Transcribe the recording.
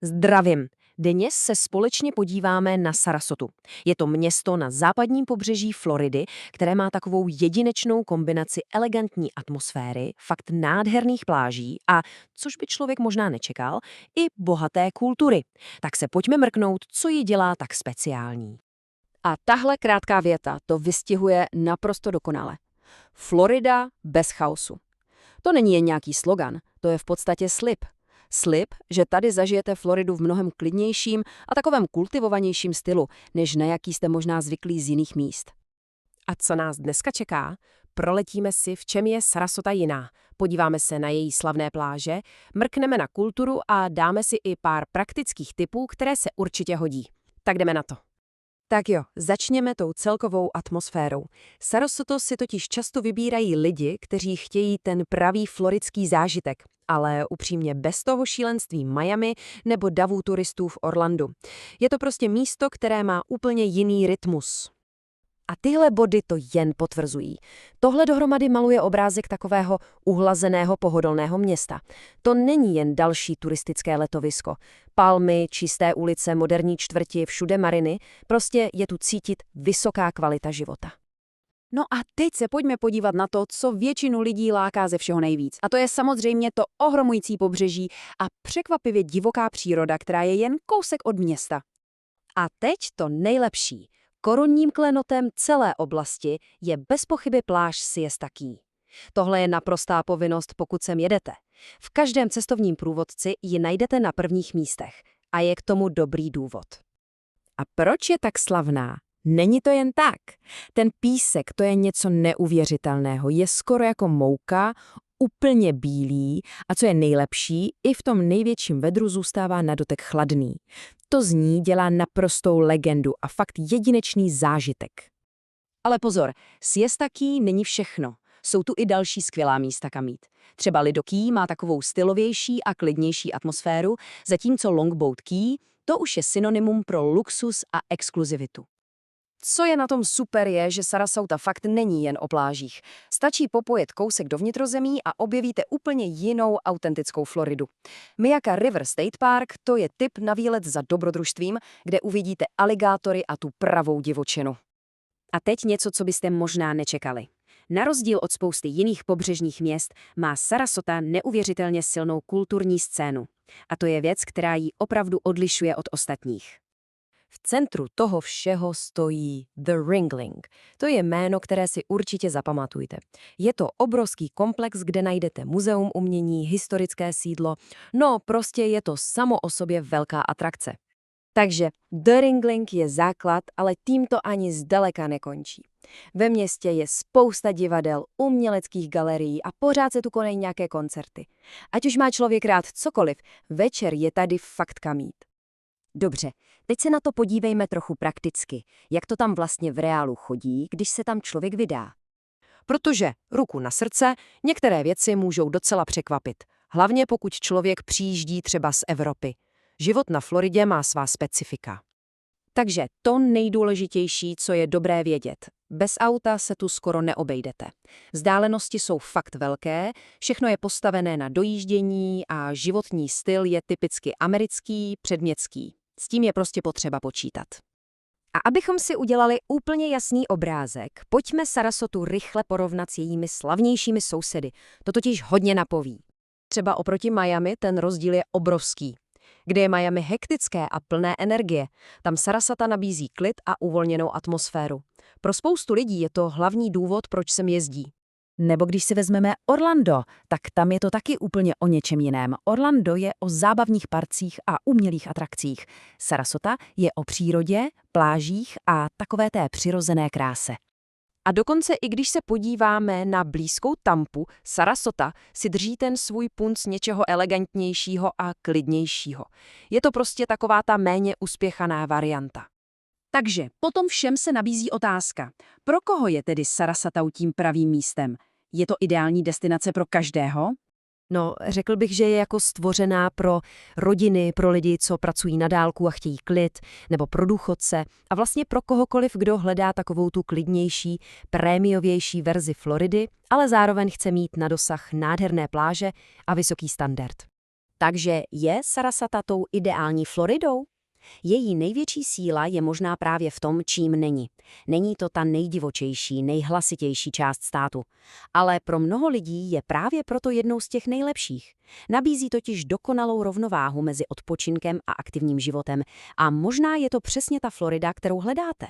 Zdravím. Dnes se společně podíváme na Sarasotu. Je to město na západním pobřeží Floridy, které má takovou jedinečnou kombinaci elegantní atmosféry, fakt nádherných pláží a, což by člověk možná nečekal, i bohaté kultury. Tak se pojďme mrknout, co ji dělá tak speciální. A tahle krátká věta to vystihuje naprosto dokonale. Florida bez chaosu. To není jen nějaký slogan, to je v podstatě slib. Slib, že tady zažijete Floridu v mnohem klidnějším a takovém kultivovanějším stylu, než na jaký jste možná zvyklí z jiných míst. A co nás dneska čeká? Proletíme si, v čem je Sarasota jiná. Podíváme se na její slavné pláže, mrkneme na kulturu a dáme si i pár praktických tipů, které se určitě hodí. Tak jdeme na to. Tak jo, začněme tou celkovou atmosférou. Sarasoto si totiž často vybírají lidi, kteří chtějí ten pravý floridský zážitek, ale upřímně bez toho šílenství Miami nebo davů turistů v Orlandu. Je to prostě místo, které má úplně jiný rytmus. A tyhle body to jen potvrzují. Tohle dohromady maluje obrázek takového uhlazeného pohodlného města. To není jen další turistické letovisko. Palmy, čisté ulice, moderní čtvrti, všude mariny, prostě je tu cítit vysoká kvalita života. No a teď se pojďme podívat na to, co většinu lidí láká ze všeho nejvíc. A to je samozřejmě to ohromující pobřeží a překvapivě divoká příroda, která je jen kousek od města. A teď to nejlepší. Korunním klenotem celé oblasti je bez pochyby pláž Siesta Key. Tohle je naprostá povinnost, pokud sem jedete. V každém cestovním průvodci ji najdete na prvních místech. A je k tomu dobrý důvod. A proč je tak slavná? Není to jen tak. Ten písek, to je něco neuvěřitelného. Je skoro jako mouka, úplně bílý a co je nejlepší, i v tom největším vedru zůstává na dotek chladný. To z ní dělá naprostou legendu a fakt jedinečný zážitek. Ale pozor, Siesta Key není všechno. Jsou tu i další skvělá místa kam jít. Třeba Lido Key má takovou stylovější a klidnější atmosféru, zatímco Longboat Key to už je synonymum pro luxus a exkluzivitu. Co je na tom super je, že Sarasota fakt není jen o plážích. Stačí popojet kousek do vnitrozemí a objevíte úplně jinou autentickou Floridu. Miyaka River State Park to je tip na výlet za dobrodružstvím, kde uvidíte aligátory a tu pravou divočinu. A teď něco, co byste možná nečekali. Na rozdíl od spousty jiných pobřežních měst má Sarasota neuvěřitelně silnou kulturní scénu. A to je věc, která ji opravdu odlišuje od ostatních. V centru toho všeho stojí The Ringling. To je jméno, které si určitě zapamatujte. Je to obrovský komplex, kde najdete muzeum umění, historické sídlo. No, prostě je to samo o sobě velká atrakce. Takže The Ringling je základ, ale tím to ani zdaleka nekončí. Ve městě je spousta divadel, uměleckých galerií a pořád se tu konají nějaké koncerty. Ať už má člověk rád cokoliv, večer je tady fakt kam jít. Dobře, teď se na to podívejme trochu prakticky. Jak to tam vlastně v reálu chodí, když se tam člověk vydá? Protože, ruku na srdce, některé věci můžou docela překvapit. Hlavně pokud člověk přijíždí třeba z Evropy. Život na Floridě má svá specifika. Takže to nejdůležitější, co je dobré vědět. Bez auta se tu skoro neobejdete. Vzdálenosti jsou fakt velké, všechno je postavené na dojíždění a životní styl je typicky americký, předměstský. S tím je prostě potřeba počítat. A abychom si udělali úplně jasný obrázek, pojďme Sarasotu rychle porovnat s jejími slavnějšími sousedy. To totiž hodně napoví. Třeba oproti Miami ten rozdíl je obrovský. Kde je Miami hektické a plné energie, tam Sarasota nabízí klid a uvolněnou atmosféru. Pro spoustu lidí je to hlavní důvod, proč sem jezdí. Nebo když si vezmeme Orlando, tak tam je to taky úplně o něčem jiném. Orlando je o zábavních parcích a umělých atrakcích. Sarasota je o přírodě, plážích a takové té přirozené kráse. A dokonce i když se podíváme na blízkou Tampu, Sarasota si drží ten svůj punc něčeho elegantnějšího a klidnějšího. Je to prostě taková ta méně uspěchaná varianta. Takže potom všem se nabízí otázka, pro koho je tedy Sarasota tím pravým místem? Je to ideální destinace pro každého? No, řekl bych, že je jako stvořená pro rodiny, pro lidi, co pracují na dálku a chtějí klid, nebo pro důchodce a vlastně pro kohokoliv, kdo hledá takovou tu klidnější, prémiovější verzi Floridy, ale zároveň chce mít na dosah nádherné pláže a vysoký standard. Takže je Sarasota tou ideální Floridou? Její největší síla je možná právě v tom, čím není. Není to ta nejdivočejší, nejhlasitější část státu. Ale pro mnoho lidí je právě proto jednou z těch nejlepších. Nabízí totiž dokonalou rovnováhu mezi odpočinkem a aktivním životem. A možná je to přesně ta Florida, kterou hledáte.